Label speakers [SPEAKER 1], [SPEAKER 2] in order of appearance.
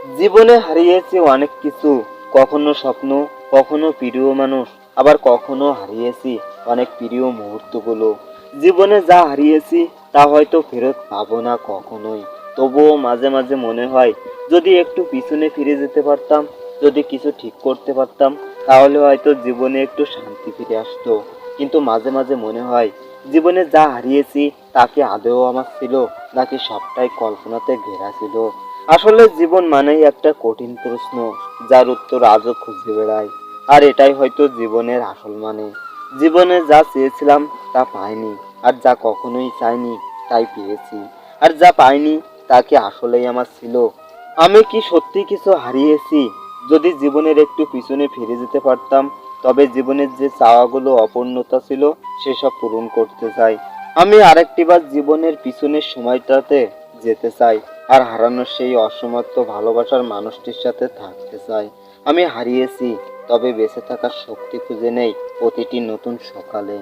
[SPEAKER 1] জীবনে হারিয়েছি অনেক কিছু, কখনো স্বপ্ন, কখনো প্রিয় মানুষ, আবার কখনো হারিয়েছি অনেক প্রিয় মুহূর্তগুলো। জীবনে যা হারিয়েছি তা হয়তো ফেরত পাবো না কখনোই। তবুও মাঝে মাঝে মনে হয়, যদি একটু পিছনে ফিরে যেতে পারতাম, যদি কিছু ঠিক করতে পারতাম, তাহলে হয়তো জীবনে একটু শান্তি ফিরে আসতো। কিন্তু মাঝে মাঝে মনে হয়, জীবনে যা হারিয়েছি তা কি আদৌ আমার ছিল, নাকি সবটাই কল্পনাতে ঘেরা ছিল। আসলে জীবন মানেই একটা কঠিন প্রশ্ন, যার উত্তর আজও খুঁজে বেড়াই। আর এটাই হয়তো জীবনের আসল মানে। জীবনে যা চেয়েছিলাম তা পাইনি, আর যা কখনোই চাইনি তাই পেয়েছি। আর যা পাইনি তা কি আসলেই আমার ছিল? আমি কি সত্যি কিছু হারিয়েছি? যদি জীবনের একটু পিছনে ফিরে যেতে পারতাম, তবে জীবনের যে চাওয়াগুলো অপূর্ণতা ছিল সেসব পূরণ করতে চাই। আমি আরেকটিবার জীবনের পিছনের সময়টাতে যেতে চাই, আর হারানোর সেই অসমাপ্ত ভালোবাসার মানুষটির সাথে থাকতে চাই। আমি হারিয়েছি, তবে বেঁচে থাকার শক্তি খুঁজে নেই প্রতিটি নতুন সকালে।